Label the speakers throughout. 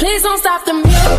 Speaker 1: Please don't stop the music.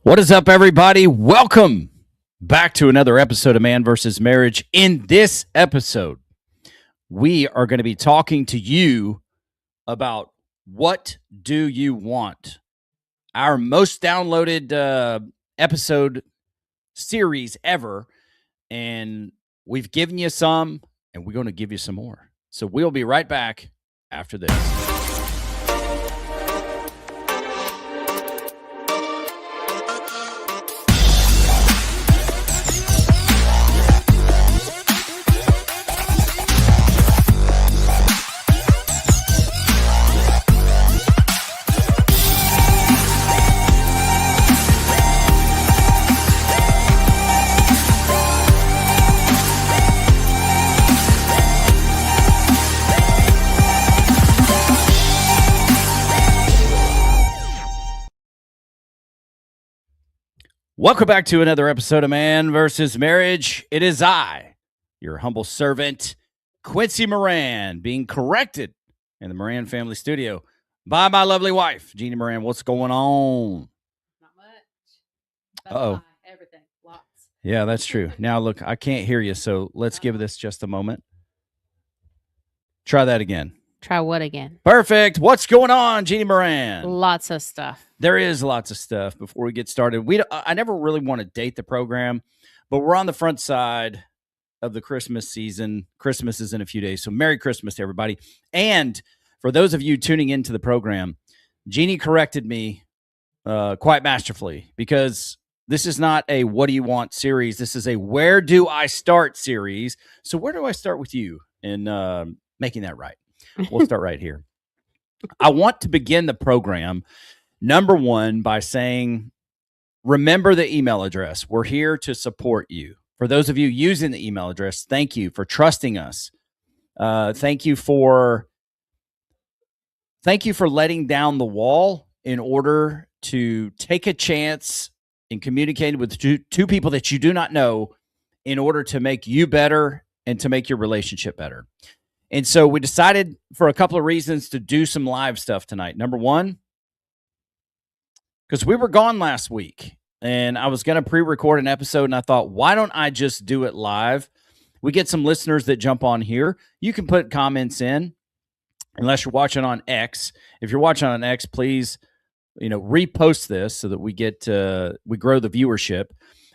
Speaker 1: What is up, everybody? Welcome back to another episode of Man vs. Marriage. In this episode, we are going to be talking to you about what do you want? Our most downloaded episode series ever. And we've given you some, and we're going to give you some more. So we'll be right back after this. Welcome back to another episode of Man vs. Marriage. It is I, your humble servant, Quincy Moran, being corrected in the Moran family studio by my lovely wife, Jeannie Moran. What's going on?
Speaker 2: Not much.
Speaker 1: Uh-oh.
Speaker 2: Everything. Lots.
Speaker 1: Yeah, that's true. Now, look, I can't hear you, so let's give this just a moment. Try that again.
Speaker 2: Try what again?
Speaker 1: Perfect. What's going on, Jeannie Moran?
Speaker 2: Lots of stuff.
Speaker 1: There is lots of stuff. Before we get started, I never really want to date the program, but we're on the front side of the Christmas season. Christmas is in a few days, so Merry Christmas to everybody. And for those of you tuning into the program, Jeannie corrected me quite masterfully, because this is not a what do you want series. This is a where do I start series. So where do I start with you in making that right? We'll start right here. I want to begin the program, number one, by saying, remember the email address. We're here to support you. For those of you using the email address, thank you for trusting us. Thank you for letting down the wall in order to take a chance in communicating with two people that you do not know in order to make you better and to make your relationship better. And so we decided, for a couple of reasons, to do some live stuff tonight. Number one, because we were gone last week and I was going to pre-record an episode, and I thought, why don't I just do it live? We get some listeners that jump on here. You can put comments in, unless you're watching on X. If you're watching on X, please, repost this so that we grow the viewership.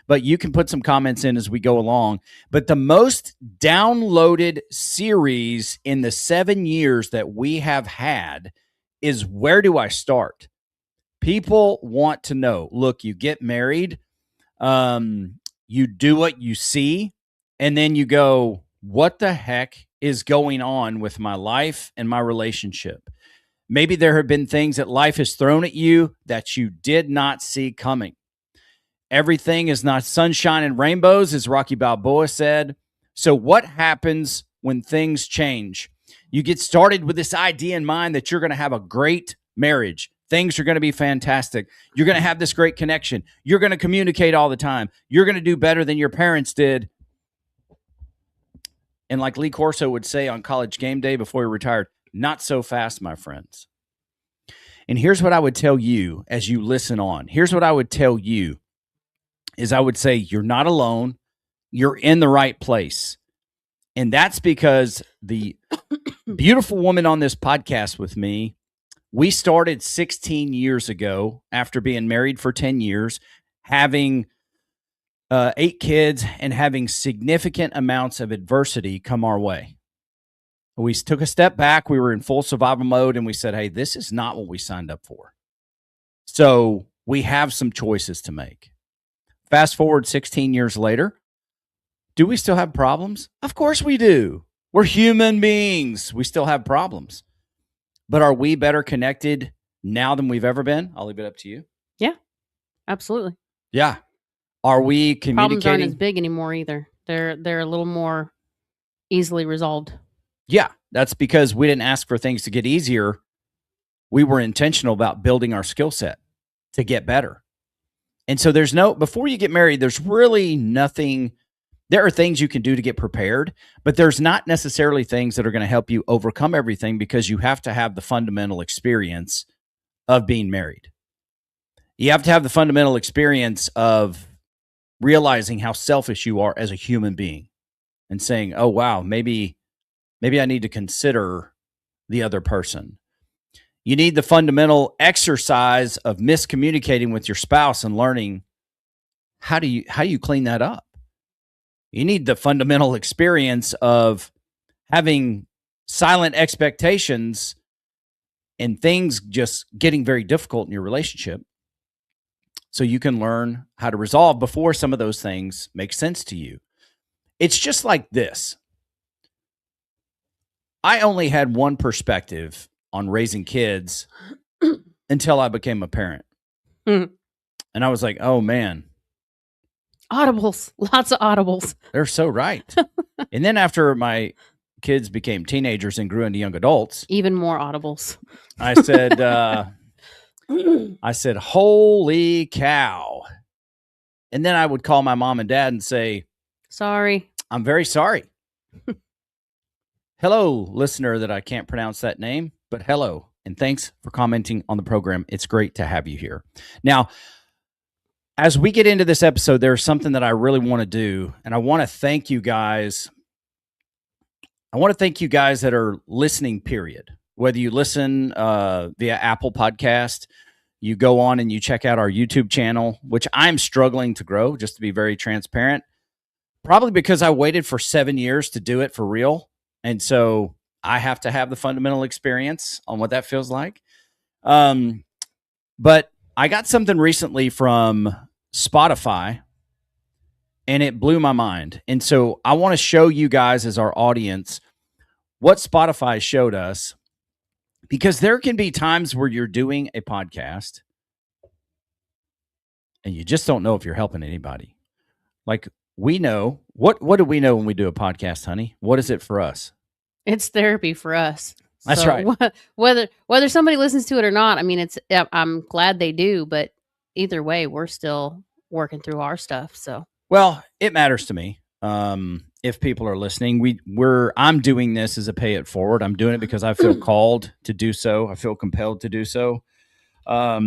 Speaker 1: But you can put some comments in as we go along. But the most downloaded series in the 7 years that we have had is Where Do I Start? People want to know, look, you get married, you do what you see, and then you go, what the heck is going on with my life and my relationship? Maybe there have been things that life has thrown at you that you did not see coming. Everything is not sunshine and rainbows, as Rocky Balboa said. So what happens when things change? You get started with this idea in mind that you're going to have a great marriage. Things are going to be fantastic. You're going to have this great connection. You're going to communicate all the time. You're going to do better than your parents did. And like Lee Corso would say on College Game Day before he retired, not so fast, my friends. And here's what I would tell you as you listen on. Here's what I would tell you is I would say you're not alone. You're in the right place. And that's because the beautiful woman on this podcast with me, we started 16 years ago after being married for 10 years, having 8 kids, and having significant amounts of adversity come our way. We took a step back. We were in full survival mode, and we said, hey, this is not what we signed up for. So we have some choices to make. Fast forward 16 years later, do we still have problems? Of course we do. We're human beings. We still have problems. But are we better connected now than we've ever been? I'll leave it up to you.
Speaker 2: Yeah, absolutely.
Speaker 1: Yeah. Are we communicating?
Speaker 2: Problems aren't as big anymore either. They're a little more easily resolved.
Speaker 1: Yeah, that's because we didn't ask for things to get easier. We were intentional about building our skill set to get better. And so before you get married, there's really nothing. There are things you can do to get prepared, but there's not necessarily things that are going to help you overcome everything, because you have to have the fundamental experience of being married. You have to have the fundamental experience of realizing how selfish you are as a human being and saying, oh, wow, maybe I need to consider the other person. You need the fundamental exercise of miscommunicating with your spouse and learning how do you clean that up. You need the fundamental experience of having silent expectations and things just getting very difficult in your relationship, so you can learn how to resolve before some of those things make sense to you. It's just like this. I only had one perspective on raising kids until I became a parent.
Speaker 2: Mhm.
Speaker 1: And I was like, oh man,
Speaker 2: Audibles, lots of audibles.
Speaker 1: they're so right. And then after my kids became teenagers and grew into young adults,
Speaker 2: Even more audibles.
Speaker 1: I said, holy cow. And then I would call my mom and dad and say,
Speaker 2: Sorry.
Speaker 1: I'm very sorry. Hello, listener that I can't pronounce that name, but hello. And thanks for commenting on the program. It's great to have you here. Now, as we get into this episode, there's something that I really want to do. And I want to thank you guys. I want to thank you guys that are listening, period. Whether you listen via Apple Podcast, you go on and you check out our YouTube channel, which I'm struggling to grow, just to be very transparent. Probably because I waited for 7 years to do it for real. And so I have to have the fundamental experience on what that feels like. But I got something recently from Spotify, and it blew my mind. And so I want to show you guys as our audience what Spotify showed us, because there can be times where you're doing a podcast and you just don't know if you're helping anybody. Like, we know, what do we know when we do a podcast, honey? What is it for us?
Speaker 2: It's therapy for us.
Speaker 1: That's
Speaker 2: So
Speaker 1: right.
Speaker 2: Whether somebody listens to it or not, I mean, I'm glad they do, but either way, we're still working through our stuff. So
Speaker 1: Well, it matters to me. If people are listening, I'm doing this as a pay it forward. I'm doing it because I feel called to do so. I feel compelled to do so. But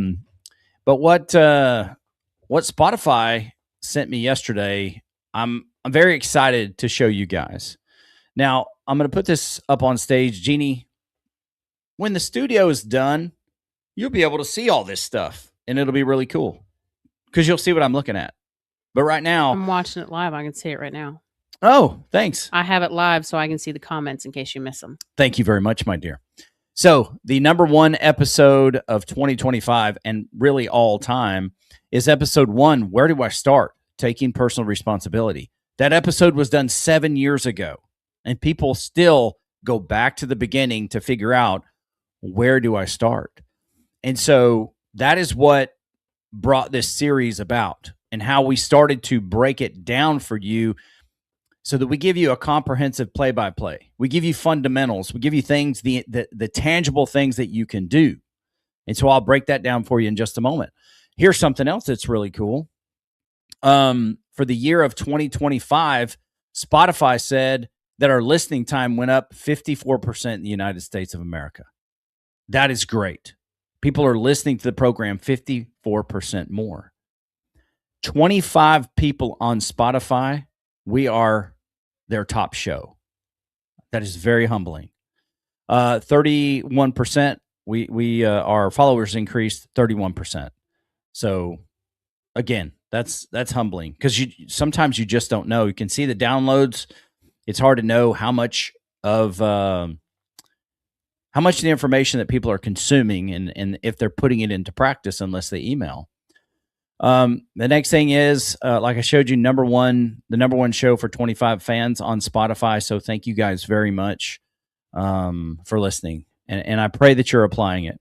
Speaker 1: what Spotify sent me yesterday, I'm very excited to show you guys. Now, I'm going to put this up on stage. Jeannie, when the studio is done, you'll be able to see all this stuff, and it'll be really cool because you'll see what I'm looking at. But right now,
Speaker 2: I'm watching it live. I can see it right now.
Speaker 1: Oh, thanks.
Speaker 2: I have it live so I can see the comments in case you miss them.
Speaker 1: Thank you very much, my dear. So the number one episode of 2025 and really all time is episode 1. Where do I start? Taking personal responsibility. That episode was done 7 years ago, and people still go back to the beginning to figure out, where do I start? And so that is what brought this series about, and how we started to break it down for you so that we give you a comprehensive play-by-play. We give you fundamentals. We give you things, the tangible things that you can do. And so I'll break that down for you in just a moment. Here's something else that's really cool. For the year of 2025, Spotify said that our listening time went up 54% in the United States of America. That is great. People are listening to the program 54% more. 25 people on Spotify, we are their top show. That is very humbling. 31%, we our followers increased 31%. So again, that's humbling, because sometimes you just don't know. You can see the downloads. It's hard to know how much of the information that people are consuming and if they're putting it into practice unless they email. The next thing is, like I showed you, the number one show for 25 fans on Spotify. So thank you guys very much for listening. And I pray that you're applying it.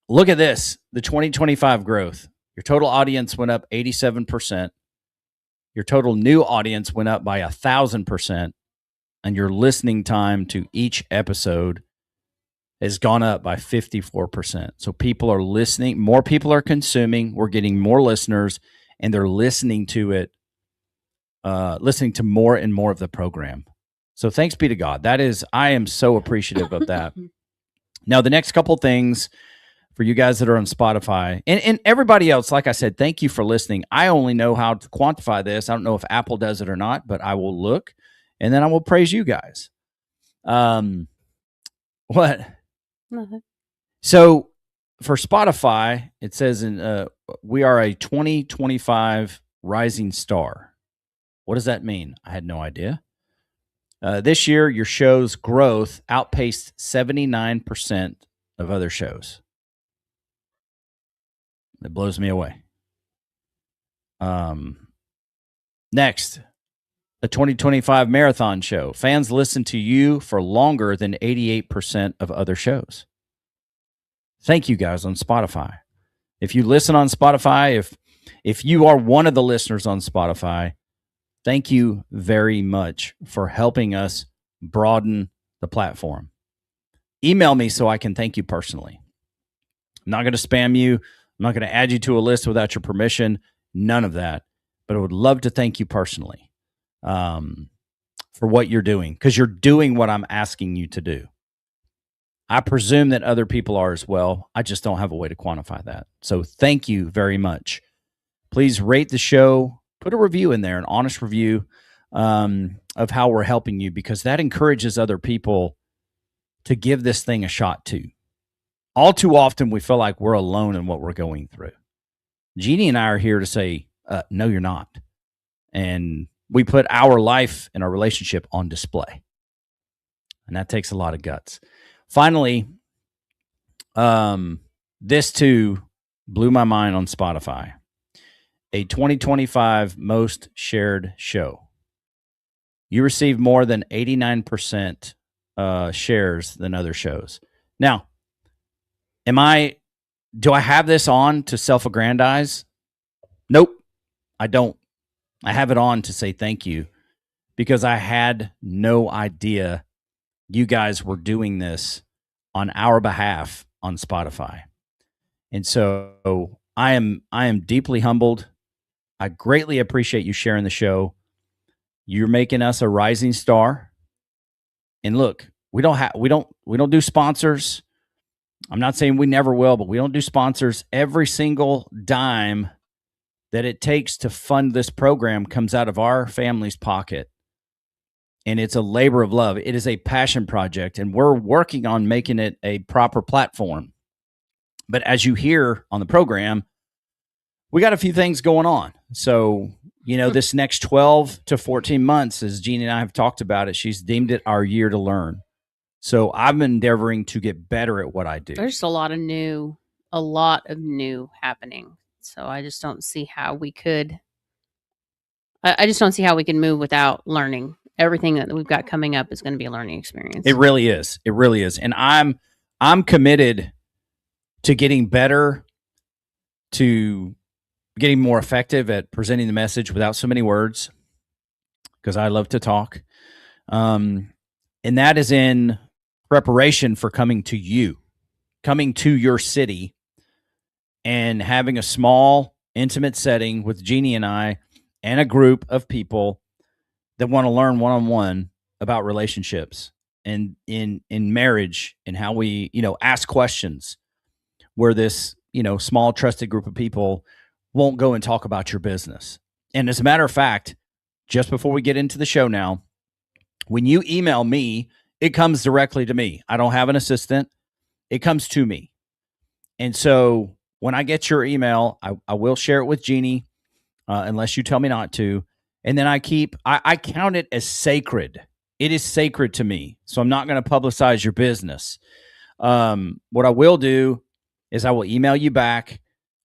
Speaker 1: Look at this, the 2025 growth. Your total audience went up 87%. Your total new audience went up by 1,000%. And your listening time to each episode has gone up by 54%. So people are listening, more people are consuming, we're getting more listeners, and they're listening to it, listening to more and more of the program. So thanks be to God. I am so appreciative of that. Now, the next couple things for you guys that are on Spotify and everybody else. Like I said, thank you for listening. I only know how to quantify this. I don't know if Apple does it or not, but I will look and then I will praise you guys. What?
Speaker 2: Nothing.
Speaker 1: So for Spotify, it says we are a 2025 rising star. What does that mean? I had no idea. This year, your show's growth outpaced 79% of other shows. That blows me away. Next, a 2025 marathon show. Fans listen to you for longer than 88% of other shows. Thank you guys on Spotify. If you listen on Spotify, if you are one of the listeners on Spotify, thank you very much for helping us broaden the platform. Email me so I can thank you personally. I'm not going to spam you. I'm not going to add you to a list without your permission. None of that. But I would love to thank you personally for what you're doing, because you're doing what I'm asking you to do. I presume that other people are as well. I just don't have a way to quantify that. So thank you very much. Please rate the show. Put a review in there, an honest review of how we're helping you, because that encourages other people to give this thing a shot too. All too often, we feel like we're alone in what we're going through. Jeannie and I are here to say, no, you're not. And we put our life and our relationship on display. And that takes a lot of guts. Finally, this too blew my mind on Spotify. A 2025 most shared show. You received more than 89% shares than other shows. Now, do I have this on to self-aggrandize? Nope, I don't. I have it on to say thank you, because I had no idea you guys were doing this on our behalf on Spotify. And so I am deeply humbled. I greatly appreciate you sharing the show. You're making us a rising star. And look, we don't do sponsors. I'm not saying we never will, but we don't do sponsors. Every single dime that it takes to fund this program comes out of our family's pocket. And it's a labor of love. It is a passion project, and we're working on making it a proper platform. But as you hear on the program, we got a few things going on. So, this next 12 to 14 months, as Jeannie and I have talked about it, she's deemed it our year to learn. So I'm endeavoring to get better at what I do.
Speaker 2: There's a lot of new happening. So I just don't see how we could. I just don't see how we can move without learning. Everything that we've got coming up is going to be a learning experience.
Speaker 1: It really is. It really is. And I'm committed to getting better, to getting more effective at presenting the message without so many words, because I love to talk. And that is in preparation for coming to your city, and having a small, intimate setting with Jeannie and I and a group of people that want to learn one-on-one about relationships and in marriage, and how we, ask questions, where this, small trusted group of people won't go and talk about your business. And as a matter of fact, just before we get into the show now, when you email me, it comes directly to me. I don't have an assistant. It comes to me. And so when I get your email, I will share it with Jeannie, unless you tell me not to. And then I count it as sacred. It is sacred to me. So I'm not going to publicize your business. What I will do is I will email you back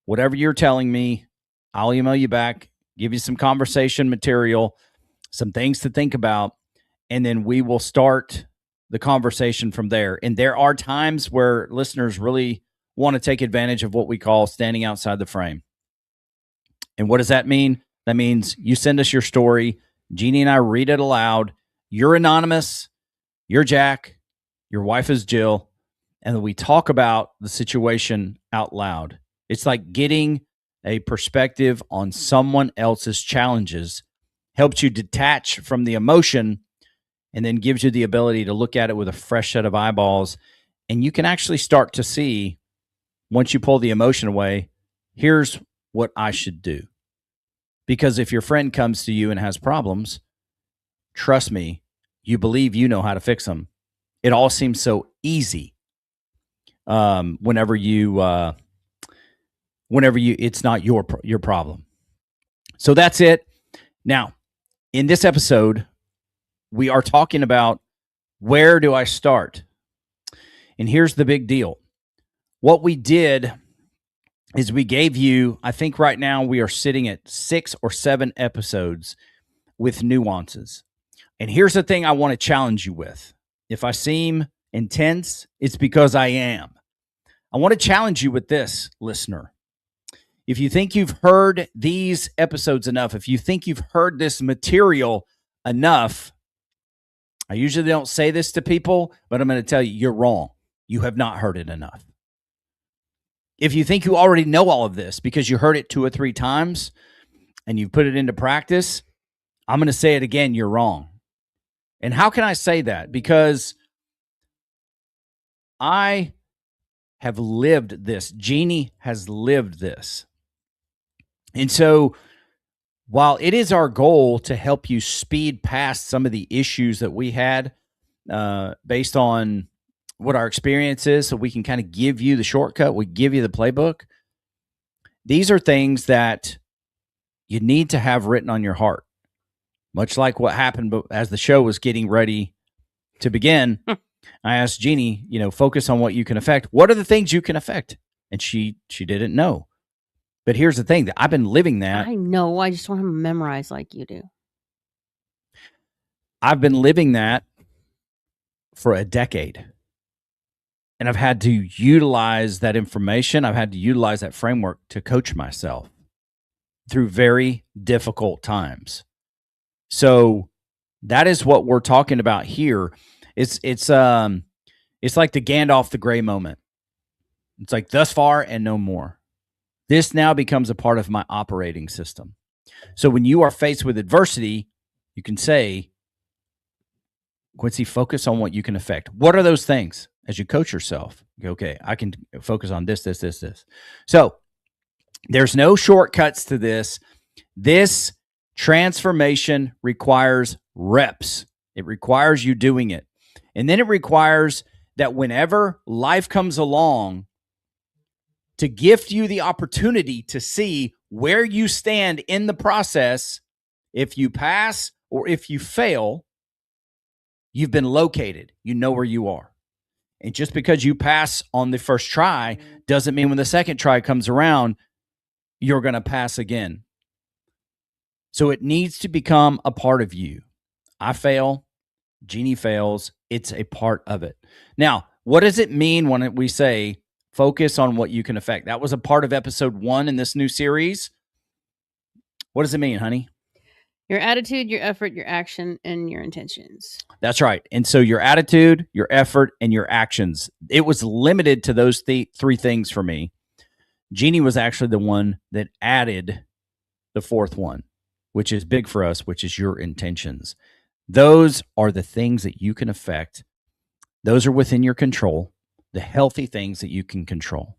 Speaker 1: whatever you're telling me. I'll email you back, give you some conversation material, some things to think about, and then we will start the conversation from there. And there are times where listeners really want to take advantage of what we call standing outside the frame. And what does that mean? That means you send us your story. Jeannie and I read it aloud. You're anonymous. You're Jack. Your wife is Jill. And then we talk about the situation out loud. It's like getting a perspective on someone else's challenges, helps you detach from the emotion, and then gives you the ability to look at it with a fresh set of eyeballs. And you can actually start to see once you pull the emotion away, here's what I should do. Because if your friend comes to you and has problems, trust me, you believe you know how to fix them. It all seems so easy whenever it's not your problem. So that's it. Now, in this episode, we are talking about where do I start? And here's the big deal. What we did is we gave you, I think right now we are sitting at 6 or 7 episodes with nuances. And here's the thing I want to challenge you with. If I seem intense, it's because I am. I want to challenge you with this, listener. If you think you've heard these episodes enough, if you think you've heard this material enough, I usually don't say this to people, but I'm going to tell you, you're wrong. You have not heard it enough. If you think you already know all of this because you heard it 2 or 3 times and you put it into practice, I'm going to say it again, you're wrong. And how can I say that? Because I have lived this. Jeannie has lived this. And so while it is our goal to help you speed past some of the issues that we had based on what our experience is, so we can kind of give you the shortcut, we give you the playbook, these are things that you need to have written on your heart. Much like what happened as the show was getting ready to begin, I asked Jeannie, focus on what you can affect. What are the things you can affect? And she didn't know. But here's the thing, that I've been living that.
Speaker 2: I know. I just want to memorize like you do.
Speaker 1: I've been living that for a decade. And I've had to utilize that information. I've had to utilize that framework to coach myself through very difficult times. So that is what we're talking about here. It's like the Gandalf the Grey moment. It's like thus far and no more. This now becomes a part of my operating system. So when you are faced with adversity, you can say, Quincy, focus on what you can affect. What are those things? As you coach yourself, you go, okay, I can focus on this. So there's no shortcuts to this. This transformation requires reps. It requires you doing it. And then it requires that whenever life comes along, to gift you the opportunity to see where you stand in the process. If you pass or if you fail, you've been located. You know where you are. And just because you pass on the first try doesn't mean when the second try comes around, you're going to pass again. So it needs to become a part of you. I fail. Jeannie fails. It's a part of it. Now, what does it mean when we say focus on what you can affect? That was a part of episode 1 in this new series. What does it mean, honey?
Speaker 2: Your attitude, your effort, your action, and your intentions.
Speaker 1: That's right. And so your attitude, your effort, and your actions. It was limited to those 3 things for me. Jeannie was actually the one that added the 4th one, which is big for us, which is your intentions. Those are the things that you can affect. Those are within your control, the healthy things that you can control.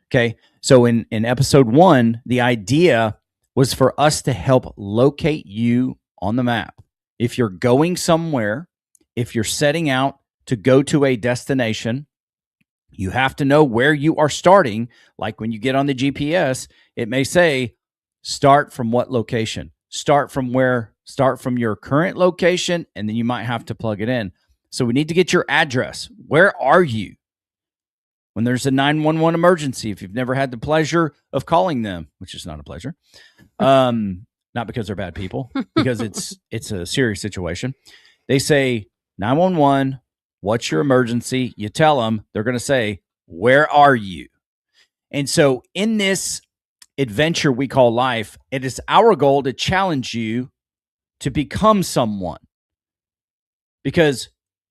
Speaker 1: Okay. So in episode 1, the idea was for us to help locate you on the map. If you're going somewhere, if you're setting out to go to a destination, you have to know where you are starting. Like when you get on the GPS, it may say, start from what location? Start from your current location, and then you might have to plug it in. So we need to get your address. Where are you? When there's a 911 emergency, if you've never had the pleasure of calling them, which is not a pleasure, not because they're bad people, because it's a serious situation. They say, 911, what's your emergency? You tell them, they're going to say, where are you? And so in this adventure we call life, it is our goal to challenge you to become someone. Because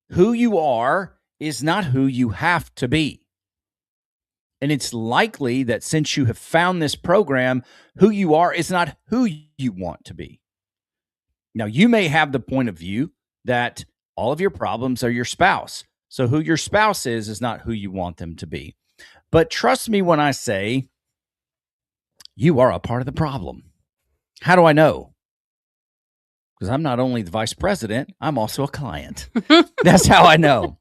Speaker 1: who you are is not who you have to be. And it's likely that since you have found this program, who you are is not who you want to be. Now, you may have the point of view that all of your problems are your spouse. So who your spouse is not who you want them to be. But trust me when I say you are a part of the problem. How do I know? Because I'm not only the vice president, I'm also a client. That's how I know.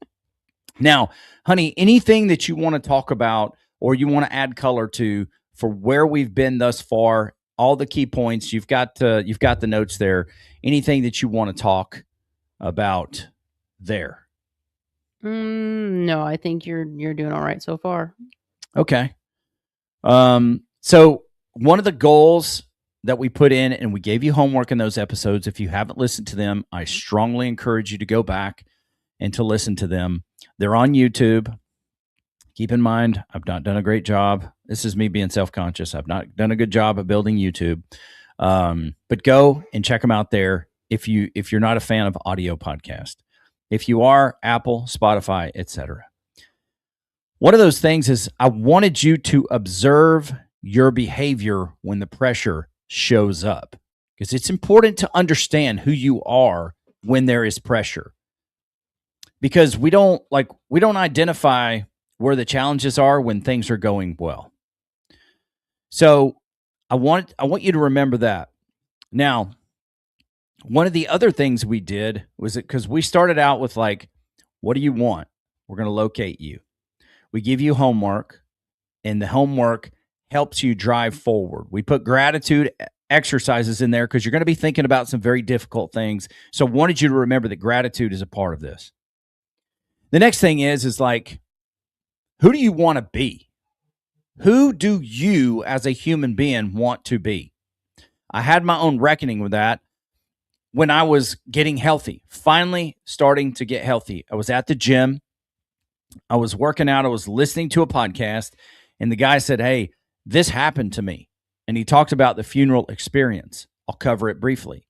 Speaker 1: Now, honey, anything that you want to talk about or you want to add color to for where we've been thus far, all the key points, you've got the notes there. Anything that you want to talk about there?
Speaker 2: No, I think you're doing all right so far.
Speaker 1: Okay. So one of the goals that we put in, and we gave you homework in those episodes. If you haven't listened to them, I strongly encourage you to go back and to listen to them. They're on YouTube. Keep in mind, I've not done a great job. This is me being self-conscious. I've not done a good job of building YouTube. But go and check them out there if you're not a fan of audio podcast. If you are, Apple, Spotify, etc. One of those things is I wanted you to observe your behavior when the pressure shows up, because it's important to understand who you are when there is pressure, because we don't identify where the challenges are when things are going well. So I want you to remember that. Now, one of the other things we did was because we started out with like, what do you want? We're going to locate you. We give you homework, and the homework helps you drive forward. We put gratitude exercises in there because you're going to be thinking about some very difficult things. So I wanted you to remember that gratitude is a part of this. The next thing is like, who do you want to be? Who do you as a human being want to be? I had my own reckoning with that when I was getting healthy, finally starting to get healthy. I was at the gym. I was working out. I was listening to a podcast, and the guy said, hey, this happened to me. And he talked about the funeral experience. I'll cover it briefly.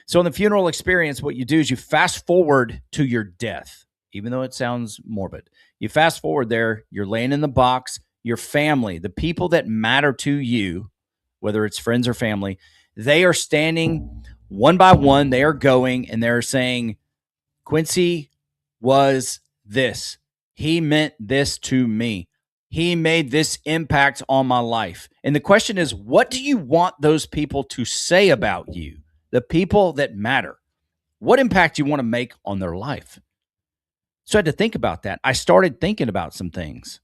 Speaker 1: So in the funeral experience, what you do is you fast forward to your death, even though it sounds morbid. You fast forward there, you're laying in the box, your family, the people that matter to you, whether it's friends or family, they are standing one by one. They are going and they're saying, Quincy was this. He meant this to me. He made this impact on my life. And the question is, what do you want those people to say about you? The people that matter. What impact do you want to make on their life? So I had to think about that. I started thinking about some things.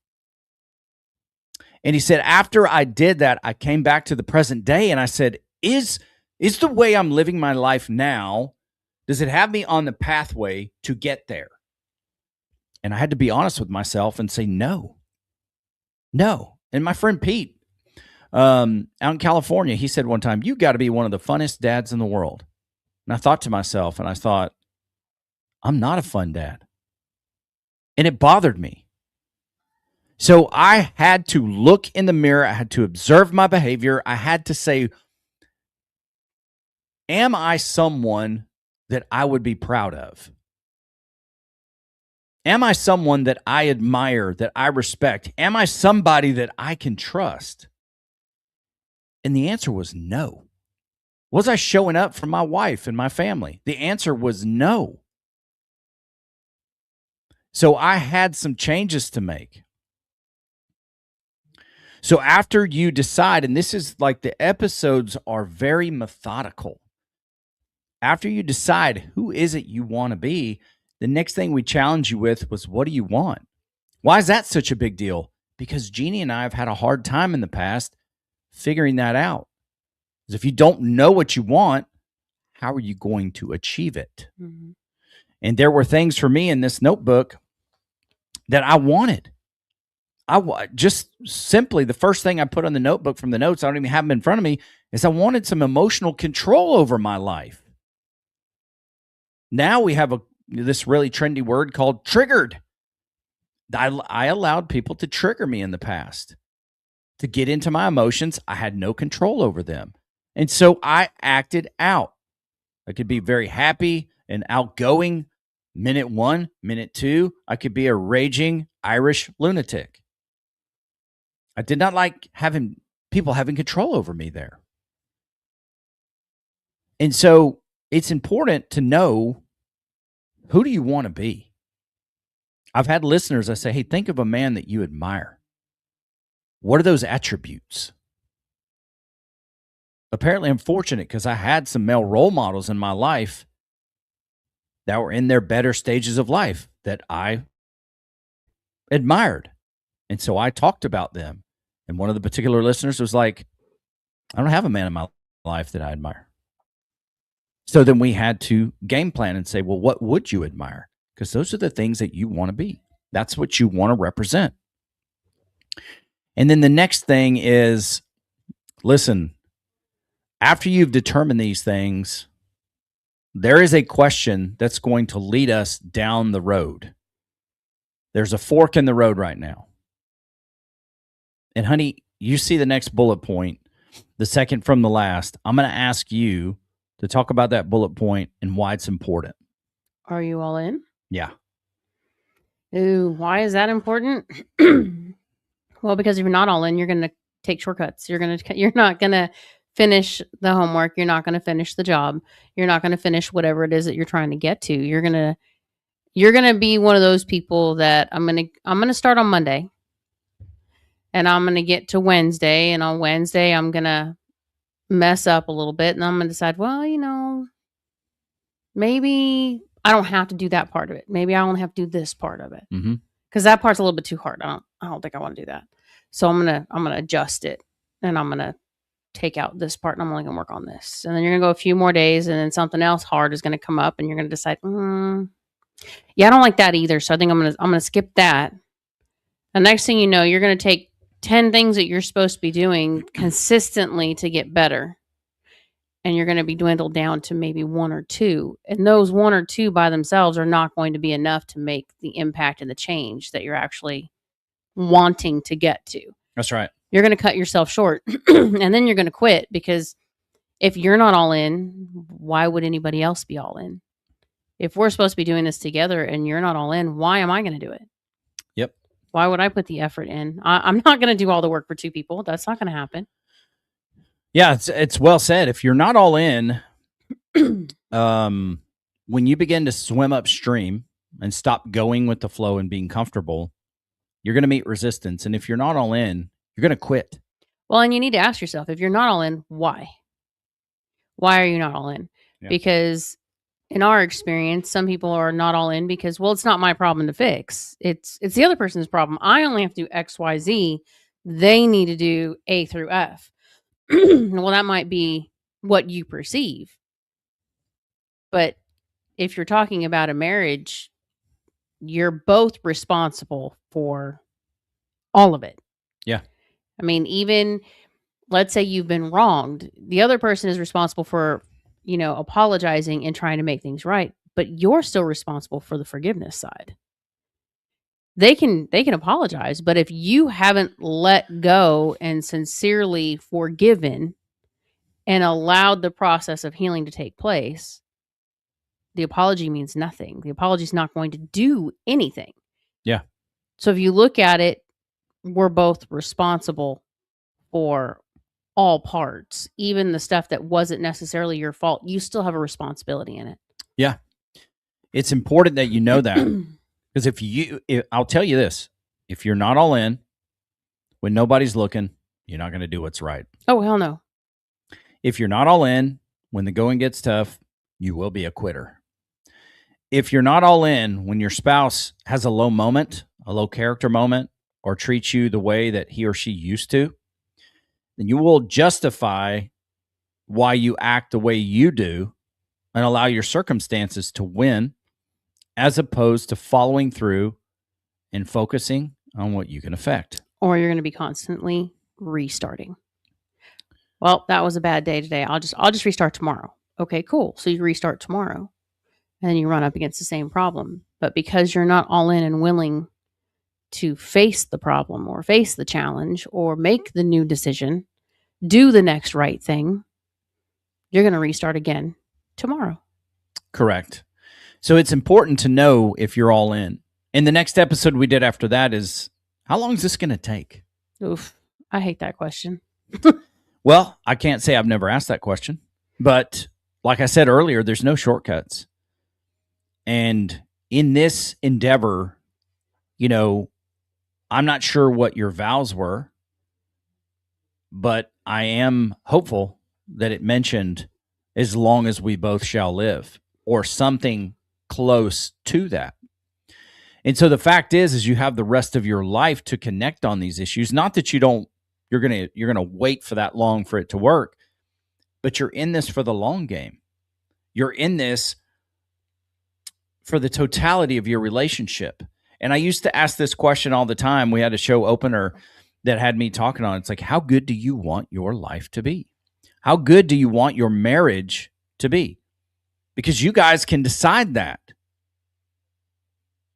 Speaker 1: And he said, after I did that, I came back to the present day and I said, is the way I'm living my life now, does it have me on the pathway to get there? And I had to be honest with myself and say, no. And my friend Pete, out in California, he said one time, you got to be one of the funnest dads in the world. And I thought to myself, and I thought, I'm not a fun dad. And it bothered me. So I had to look in the mirror. I had to observe my behavior. I had to say, am I someone that I would be proud of? Am I someone that I admire, that I respect? Am I somebody that I can trust? And the answer was no. Was I showing up for my wife and my family? The answer was no. So I had some changes to make. So after you decide, and this is like the episodes are very methodical. After you decide who is it you want to be, the next thing we challenge you with was, what do you want? Why is that such a big deal? Because Jeannie and I have had a hard time in the past figuring that out. Because if you don't know what you want, how are you going to achieve it? Mm-hmm. And there were things for me in this notebook that I wanted. Just simply, the first thing I put on the notebook from the notes, I don't even have them in front of me, is I wanted some emotional control over my life. Now we have this really trendy word called triggered. I allowed people to trigger me in the past, to get into my emotions. I had no control over them. And so I acted out. I could be very happy and outgoing minute 1, minute 2. I could be a raging Irish lunatic. I did not like having people having control over me there. And so it's important to know, who do you want to be? I've had listeners, I say, hey, think of a man that you admire. what are those attributes? Apparently, I'm fortunate because I had some male role models in my life that were in their better stages of life that I admired. And so I talked about them. And one of the particular listeners was like, I don't have a man in my life that I admire. So then we had to game plan and say, well, what would you admire? Because those are the things that you want to be. That's what you want to represent. And then the next thing is, listen, after you've determined these things, there is a question that's going to lead us down the road. There's a fork in the road right now. And honey, you see the next bullet point, the second from the last. I'm going to ask you to talk about that bullet point and why it's important.
Speaker 2: Are you all in?
Speaker 1: Yeah.
Speaker 2: Ooh, why is that important? Well, because if you're not all in, you're going to take shortcuts. You're not going to finish the homework. You're not going to finish the job. You're not going to finish whatever it is that you're trying to get to. You're going to be one of those people that I'm going to start on Monday and I'm going to get to Wednesday, and on Wednesday I'm going to mess up a little bit, and I'm going to decide, well, maybe I don't have to do that part of it. Maybe I only have to do this part of it.
Speaker 1: Mm-hmm.
Speaker 2: Because that part's a little bit too hard. I don't think I want to do that. So I'm gonna adjust it, and I'm gonna take out this part, and I'm only gonna work on this. And then you're gonna go a few more days, and then something else hard is gonna come up, and you're gonna decide, yeah, I don't like that either. So I think I'm gonna skip that. The next thing you know, you're gonna take 10 things that you're supposed to be doing consistently to get better, and you're going to be dwindled down to maybe 1 or 2. And those 1 or 2 by themselves are not going to be enough to make the impact and the change that you're actually wanting to get to.
Speaker 1: That's right.
Speaker 2: You're going to cut yourself short, and then you're going to quit, because if you're not all in, why would anybody else be all in? If we're supposed to be doing this together and you're not all in, why am I going to do it?
Speaker 1: Yep.
Speaker 2: Why would I put the effort in? I'm not going to do all the work for 2 people. That's not going to happen.
Speaker 1: Yeah, it's well said. If you're not all in, when you begin to swim upstream and stop going with the flow and being comfortable, you're going to meet resistance. And if you're not all in, you're going to quit.
Speaker 2: Well, and you need to ask yourself, if you're not all in, why? Why are you not all in?
Speaker 1: Yeah.
Speaker 2: Because in our experience, some people are not all in because, well, it's not my problem to fix. It's the other person's problem. I only have to do X, Y, Z. They need to do A through F. Well, that might be what you perceive. But if you're talking about a marriage, you're both responsible for all of it.
Speaker 1: Yeah.
Speaker 2: I mean, even let's say you've been wronged. The other person is responsible for, apologizing and trying to make things right, but you're still responsible for the forgiveness side. They can apologize, but if you haven't let go and sincerely forgiven and allowed the process of healing to take place, the apology means nothing. The apology is not going to do anything.
Speaker 1: Yeah.
Speaker 2: So if you look at it, we're both responsible for all parts, even the stuff that wasn't necessarily your fault. You still have a responsibility in it.
Speaker 1: Yeah. It's important that you know that. Because I'll tell you this, if you're not all in, when nobody's looking, you're not going to do what's right.
Speaker 2: Oh, hell no.
Speaker 1: If you're not all in, when the going gets tough, you will be a quitter. If you're not all in, when your spouse has a low moment, a low character moment, or treats you the way that he or she used to, then you will justify why you act the way you do and allow your circumstances to win, as opposed to following through and focusing on what you can affect.
Speaker 2: Or you're going to be constantly restarting. Well, that was a bad day today. I'll just restart tomorrow. Okay, cool. So you restart tomorrow, and then you run up against the same problem. But because you're not all in and willing to face the problem or face the challenge or make the new decision, do the next right thing, you're going to restart again tomorrow.
Speaker 1: Correct. So it's important to know if you're all in. And the next episode we did after that is, how long is this going to take?
Speaker 2: Oof, I hate that question.
Speaker 1: Well, I can't say I've never asked that question, but like I said earlier, there's no shortcuts. And in this endeavor, I'm not sure what your vows were, but I am hopeful that it mentioned as long as we both shall live, or something close to that. And so the fact is you have the rest of your life to connect on these issues. Not that you're going to wait for that long for it to work, but you're in this for the long game. You're in this for the totality of your relationship. And I used to ask this question all the time. We had a show opener that had me talking on it. It's like, how good do you want your life to be? How good do you want your marriage to be? Because you guys can decide that.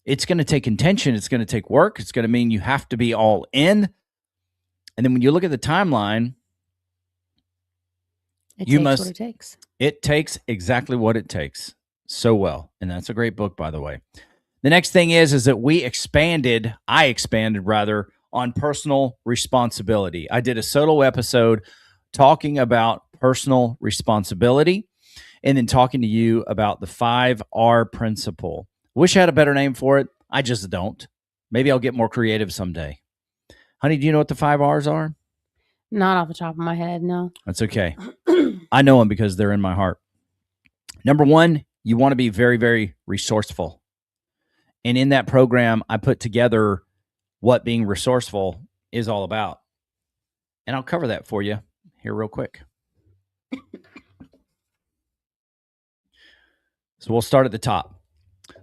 Speaker 1: It's going to take intention. It's going to take work. It's going to mean you have to be all in. And then when you look at the timeline,
Speaker 2: It takes what it takes.
Speaker 1: It takes exactly what it takes so well. And that's a great book, by the way. The next thing is that I expanded rather, on personal responsibility. I did a solo episode talking about personal responsibility and then talking to you about the 5R principle. Wish I had a better name for it. I just don't. Maybe I'll get more creative someday. Honey, do you know what the 5 R's are?
Speaker 2: Not off the top of my head, no.
Speaker 1: That's okay. I know them because they're in my heart. Number 1, you want to be very, very resourceful. And in that program, I put together what being resourceful is all about. And I'll cover that for you here real quick. So we'll start at the top.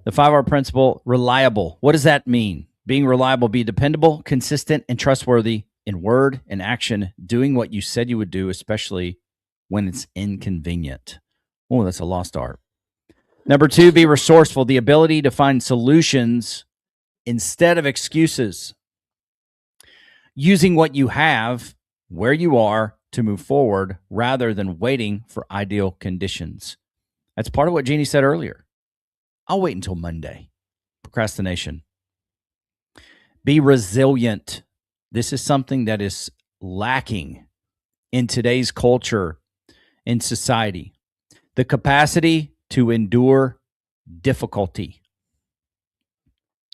Speaker 1: The 5R principle, reliable. What does that mean? Being reliable, be dependable, consistent, and trustworthy in word and action, doing what you said you would do, especially when it's inconvenient. Oh, that's a lost art. Number 2, be resourceful, the ability to find solutions instead of excuses. Using what you have, where you are, to move forward rather than waiting for ideal conditions. That's part of what Jeannie said earlier. I'll wait until Monday. Procrastination. Be resilient. This is something that is lacking in today's culture, in society. The capacity to endure difficulty.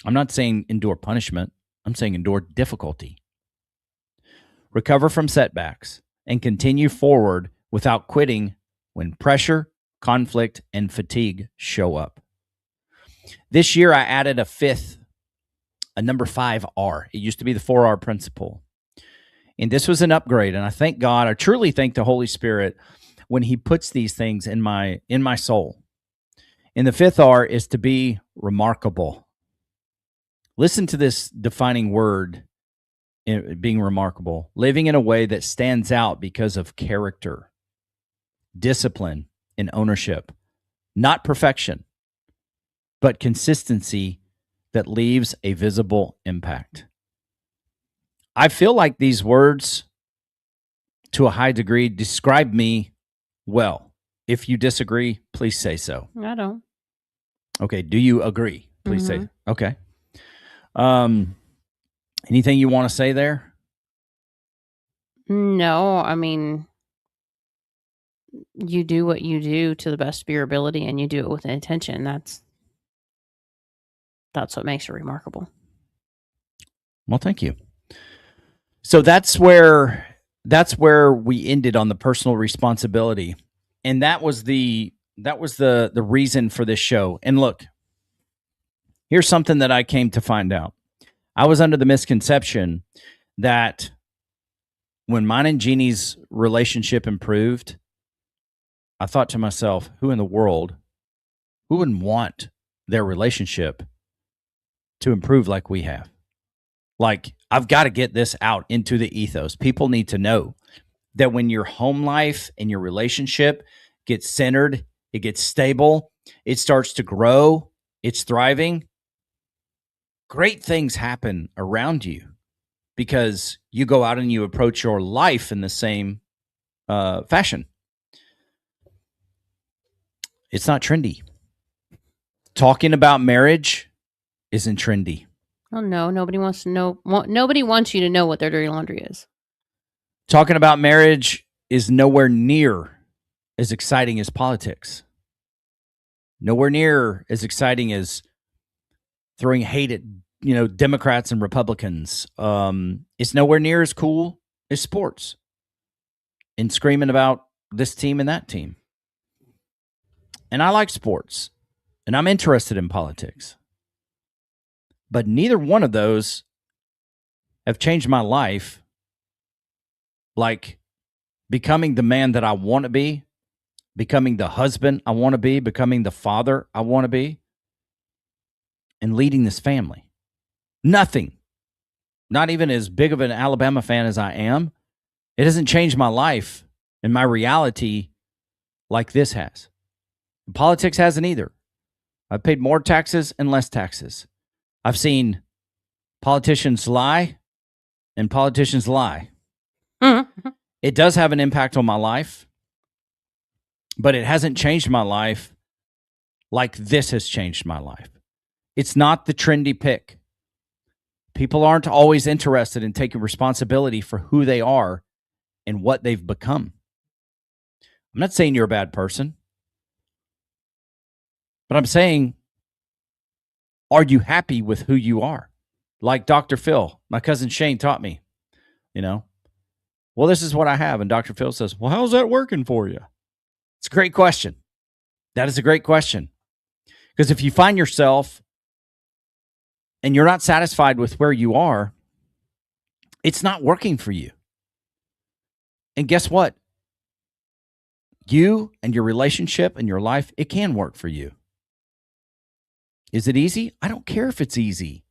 Speaker 1: I'm not saying endure punishment. I'm saying endure difficulty. Recover from setbacks and continue forward without quitting when pressure, conflict, and fatigue show up. This year, I added a number 5R. It used to be the 4R principle. And this was an upgrade. And I thank God, I truly thank the Holy Spirit when he puts these things in my soul. And the 5th R is to be remarkable. Listen to this defining word, being remarkable. Living in a way that stands out because of character, discipline, and ownership. Not perfection, but consistency that leaves a visible impact. I feel like these words, to a high degree, describe me well. If you disagree, please say so.
Speaker 2: I don't.
Speaker 1: Okay. Do you agree? Please say. Okay. Anything you want to say there?
Speaker 2: No, I mean, you do what you do to the best of your ability, and you do it with intention. That's what makes it remarkable.
Speaker 1: Well, thank you. So that's where we ended on the personal responsibility, and that was the reason for this show. And look, here's something that I came to find out. I was under the misconception that when mine and Jeannie's relationship improved, I thought to myself, who in the world, who wouldn't want their relationship to improve like we have? Like, I've got to get this out into the ethos. People need to know that when your home life and your relationship gets centered, it gets stable, it starts to grow, it's thriving, great things happen around you because you go out and you approach your life in the same fashion. It's not trendy. Talking about marriage isn't trendy.
Speaker 2: Oh no, nobody wants to know. Nobody wants you to know what their dirty laundry is.
Speaker 1: Talking about marriage is nowhere near as exciting as politics. Nowhere near as exciting as throwing hate at, Democrats and Republicans. It's nowhere near as cool as sports. and screaming about this team and that team. And I like sports, and I'm interested in politics. But neither one of those have changed my life, like becoming the man that I want to be, becoming the husband I want to be, becoming the father I want to be, and leading this family. Nothing. Not even as big of an Alabama fan as I am. It hasn't changed my life and my reality like this has. Politics hasn't either. I've paid more taxes and less taxes. I've seen politicians lie and politicians lie. It does have an impact on my life, but it hasn't changed my life like this has changed my life. It's not the trendy pick. People aren't always interested in taking responsibility for who they are and what they've become. I'm not saying you're a bad person, but I'm saying, are you happy with who you are? Like Dr. Phil, my cousin Shane taught me, well, this is what I have. And Dr. Phil says, well, how's that working for you? It's a great question. That is a great question. Because if you find yourself and you're not satisfied with where you are, it's not working for you. And guess what? You and your relationship and your life, it can work for you. Is it easy? I don't care if it's easy.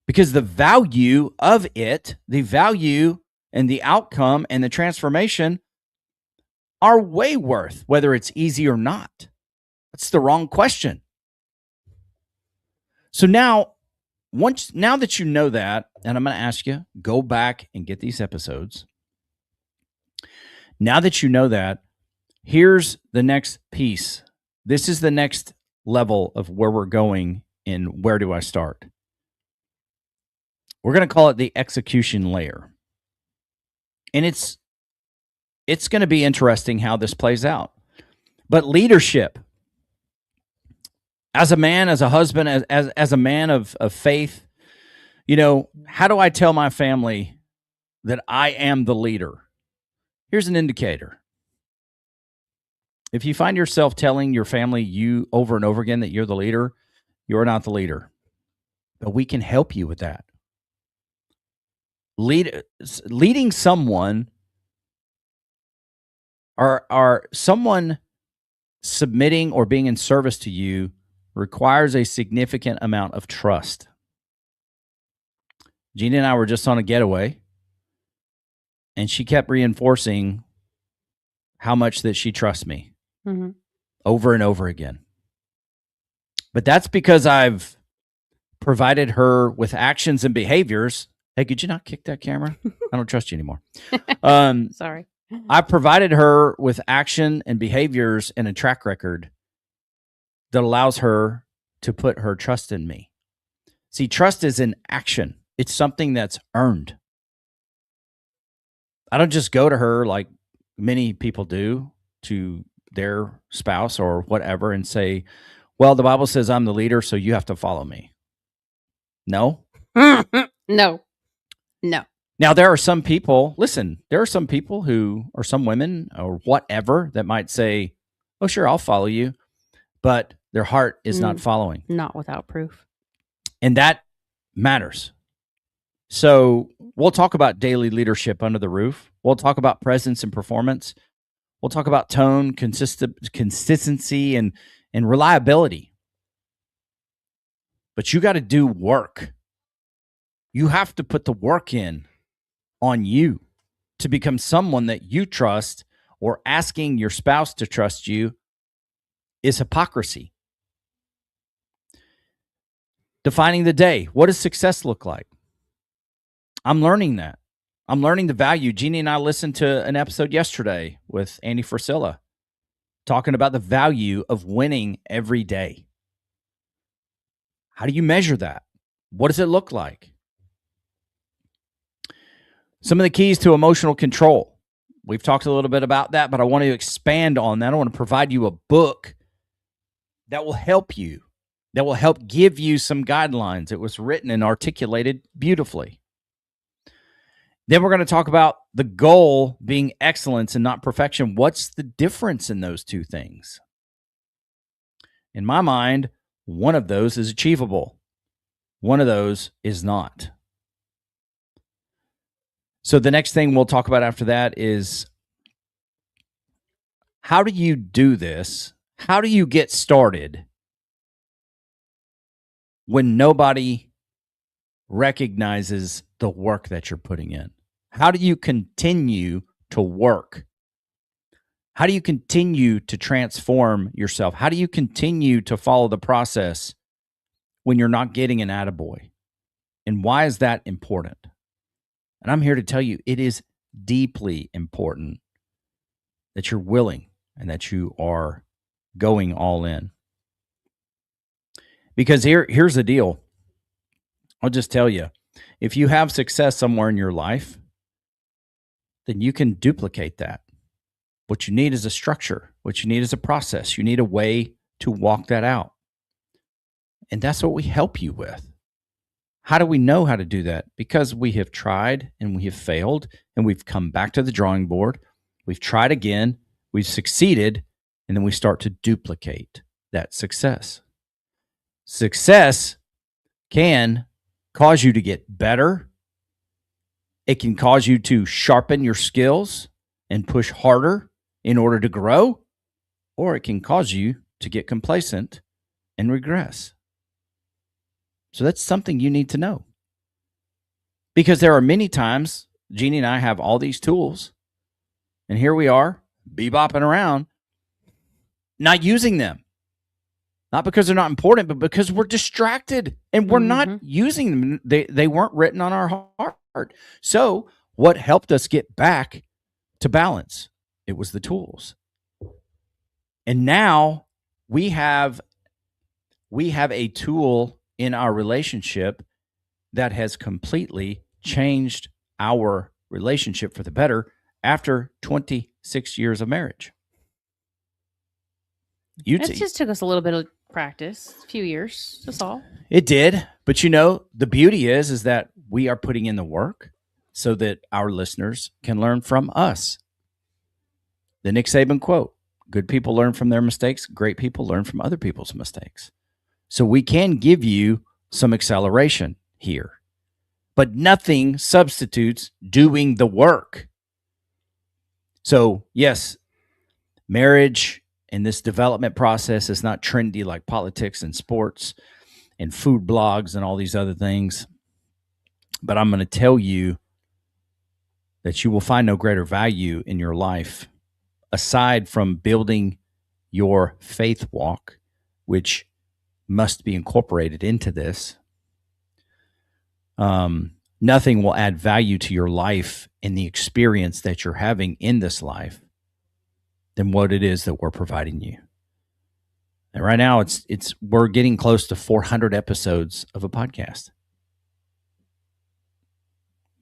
Speaker 1: Because the value of it, the value and the outcome and the transformation are way worth whether it's easy or not. That's the wrong question. So now that you know that, and I'm going to ask you, go back and get these episodes. Now that you know that, here's the next piece. This is the next level of where we're going and where do I start? We're going to call it the execution layer. And it's going to be interesting how this plays out. But leadership, as a man, as a husband, as a man of faith, how do I tell my family that I am the leader? Here's an indicator. If you find yourself telling your family you over and over again that you're the leader, you're not the leader. But we can help you with that. Leading someone or someone submitting or being in service to you requires a significant amount of trust. Gina and I were just on a getaway, and she kept reinforcing how much that she trusts me over and over again. But that's because I've provided her with actions and behaviors. Hey, could you not kick that camera? I don't trust you anymore.
Speaker 2: Sorry.
Speaker 1: I provided her with action and behaviors and a track record that allows her to put her trust in me. See, trust is an action. It's something that's earned. I don't just go to her like many people do to their spouse or whatever and say, well, the Bible says I'm the leader, so you have to follow me. No.
Speaker 2: No.
Speaker 1: Now, there are some people who, or some women or whatever, that might say, oh, sure, I'll follow you. But their heart is not following.
Speaker 2: Not without proof.
Speaker 1: And that matters. So we'll talk about daily leadership under the roof. We'll talk about presence and performance. We'll talk about tone, consistency, and reliability. But you got to do work. You have to put the work in on you to become someone that you trust, or asking your spouse to trust you is hypocrisy. Defining the day. What does success look like? I'm learning that. I'm learning the value. Jeannie and I listened to an episode yesterday with Andy Frisella talking about the value of winning every day. How do you measure that? What does it look like? Some of the keys to emotional control. We've talked a little bit about that, but I want to expand on that. I want to provide you a book that will help you, that will help give you some guidelines. It was written and articulated beautifully. Then we're going to talk about the goal being excellence and not perfection, what's the difference in those two things? In my mind, one of those is achievable. One of those is not. So the next thing we'll talk about after that is, how do you do this? How do you get started when nobody recognizes the work that you're putting in? How do you continue to work? How do you continue to transform yourself? How do you continue to follow the process when you're not getting an attaboy? And why is that important? And I'm here to tell you, it is deeply important that you're willing and that you are going all in. Because here's the deal. I'll just tell you, if you have success somewhere in your life, then you can duplicate that. What you need is a structure. What you need is a process. You need a way to walk that out. And that's what we help you with. How do we know how to do that? Because we have tried and we have failed and we've come back to the drawing board. We've tried again. We've succeeded. And then we start to duplicate that success. Success can cause you to get better. It can cause you to sharpen your skills and push harder in order to grow, or it can cause you to get complacent and regress. So that's something you need to know. Because there are many times, Jeannie and I have all these tools, and here we are, bebopping around, not using them. Not because they're not important, but because we're distracted and we're not using them. They weren't written on our heart. So what helped us get back to balance? It was the tools. And now we have a tool in our relationship that has completely changed our relationship for the better after 26 years of marriage.
Speaker 2: It just took us a little bit of practice, a few years, that's all.
Speaker 1: It did. But the beauty is that we are putting in the work so that our listeners can learn from us. The Nick Saban quote, good people learn from their mistakes, great people learn from other people's mistakes. So we can give you some acceleration here, but nothing substitutes doing the work. So yes, marriage and this development process is not trendy like politics and sports and food blogs and all these other things. But I'm going to tell you that you will find no greater value in your life aside from building your faith walk, which must be incorporated into this. Nothing will add value to your life and the experience that you're having in this life than what it is that we're providing you. And right now we're getting close to 400 episodes of a podcast.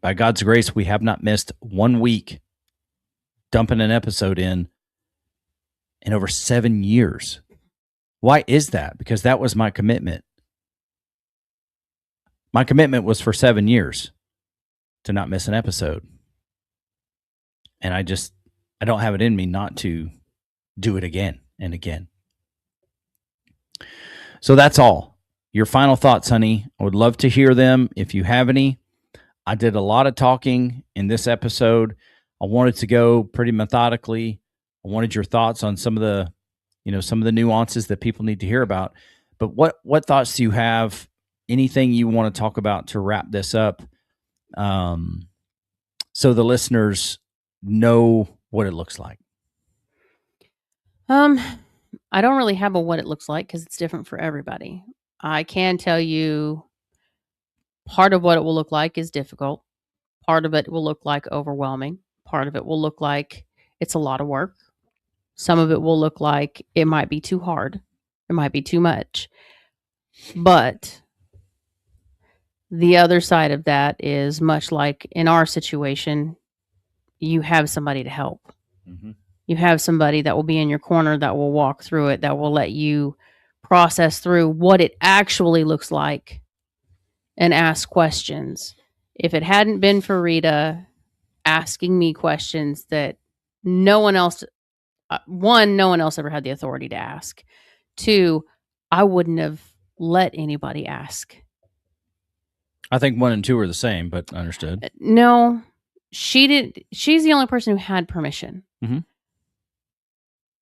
Speaker 1: By God's grace, we have not missed 1 week dumping an episode in over 7 years. Why is that? Because that was my commitment. My commitment was for 7 years to not miss an episode. And I don't have it in me not to do it again and again. So that's all. Your final thoughts, honey. I would love to hear them if you have any. I did a lot of talking in this episode. I wanted to go pretty methodically. I wanted your thoughts on some of the nuances that people need to hear about. But what thoughts do you have? Anything you want to talk about to wrap this up? So the listeners know what it looks like.
Speaker 2: I don't really have what it looks like because it's different for everybody. I can tell you part of what it will look like is difficult. Part of it will look like overwhelming. Part of it will look like it's a lot of work. Some of it will look like it might be too hard. It might be too much. But the other side of that is much like in our situation, you have somebody to help. Mm-hmm. You have somebody that will be in your corner, that will walk through it, that will let you process through what it actually looks like and ask questions. If it hadn't been for Rita, asking me questions that no one else, one, no one else ever had the authority to ask. Two, I wouldn't have let anybody ask.
Speaker 1: I think 1 and 2 are the same, but understood.
Speaker 2: No, she did. She's the only person who had permission.
Speaker 1: Mhm.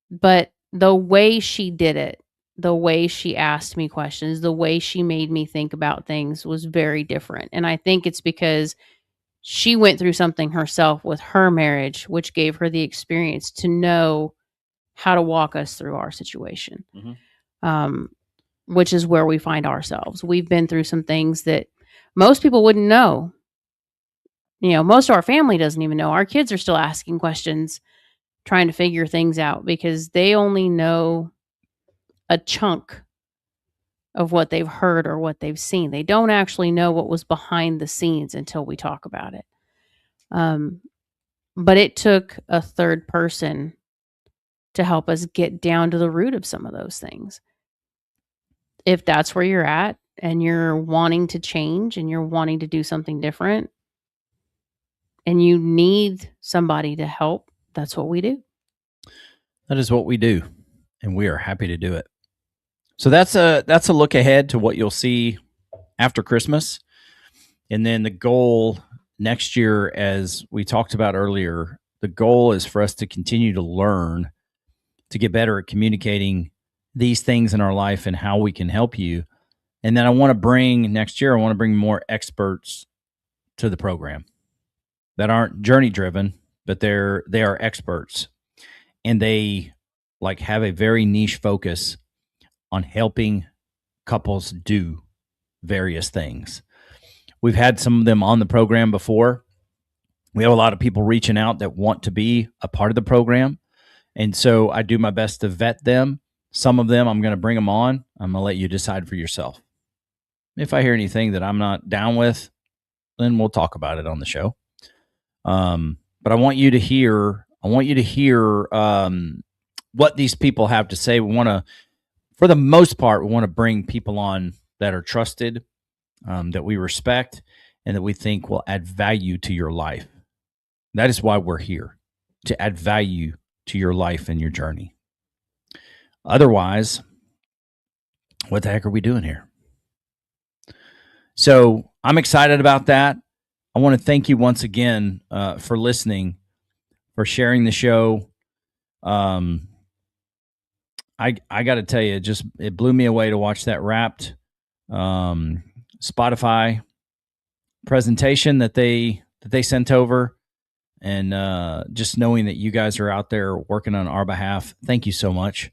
Speaker 2: But the way she did it, the way she asked me questions, the way she made me think about things was very different. And I think it's because she went through something herself with her marriage, which gave her the experience to know how to walk us through our situation, which is where we find ourselves. We've been through some things that most people wouldn't know. You know, most of our family doesn't even know. Our kids are still asking questions, trying to figure things out because they only know a chunk of what they've heard or what they've seen. They don't actually know what was behind the scenes until we talk about it. But it took a third person to help us get down to the root of some of those things. If that's where you're at and you're wanting to change and you're wanting to do something different and you need somebody to help, that's what we do.
Speaker 1: That is what we do, and we are happy to do it. So that's a look ahead to what you'll see after Christmas. And then the goal next year, as we talked about earlier, the goal is for us to continue to learn, to get better at communicating these things in our life and how we can help you. And then I want to bring more experts to the program that aren't journey driven, but they are experts, and they have a very niche focus on helping couples do various things. We've had some of them on the program before. We have a lot of people reaching out that want to be a part of the program. And so I do my best to vet them. Some of them, I'm going to bring them on. I'm going to let you decide for yourself. If I hear anything that I'm not down with, then we'll talk about it on the show. But I want you to hear what these people have to say. For the most part, we want to bring people on that are trusted, that we respect, and that we think will add value to your life. That is why we're here, to add value to your life and your journey. Otherwise, what the heck are we doing here? So I'm excited about that. I want to thank you once again for listening, for sharing the show. I got to tell you, it blew me away to watch that Wrapped Spotify presentation that they sent over, and just knowing that you guys are out there working on our behalf. Thank you so much.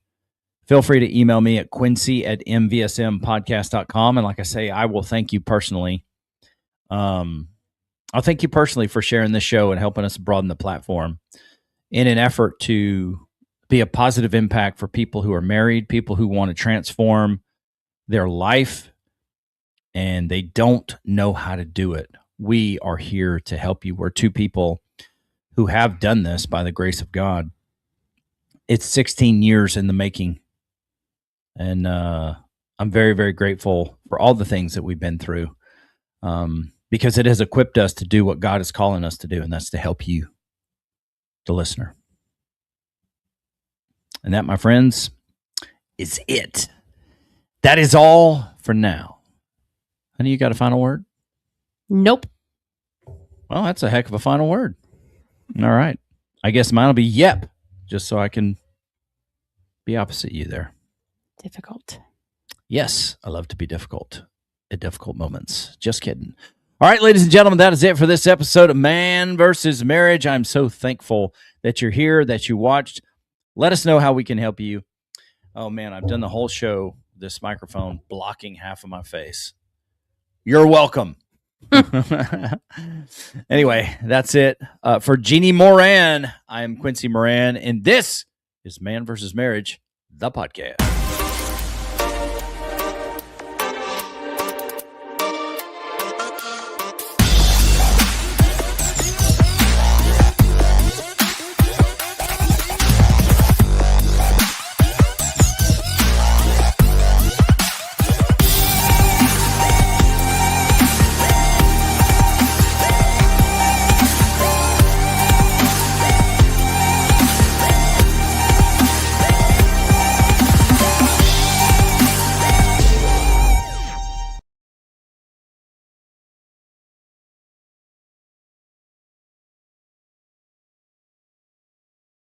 Speaker 1: Feel free to email me at quincy@mvsmpodcast.com. And like I say, I will thank you personally. I'll thank you personally for sharing this show and helping us broaden the platform in an effort to be a positive impact for people who are married, people who want to transform their life, and they don't know how to do it. We are here to help you. We're two people who have done this by the grace of God. It's 16 years in the making. And I'm very, very grateful for all the things that we've been through, because it has equipped us to do what God is calling us to do, and that's to help you, the listener. And that, my friends, is it. That is all for now. Honey, you got a final word?
Speaker 2: Nope.
Speaker 1: Well, that's a heck of a final word. All right. I guess mine will be yep, just so I can be opposite you there.
Speaker 2: Difficult.
Speaker 1: Yes, I love to be difficult at difficult moments. Just kidding. All right, ladies and gentlemen, that is it for this episode of Man versus Marriage. I'm so thankful that you're here, that you watched. Let us know how we can help you. Oh, man, I've done the whole show, this microphone blocking half of my face. You're welcome. Anyway, that's it. For Jeannie Moran, I am Quincy Moran, and this is Man versus Marriage, the podcast.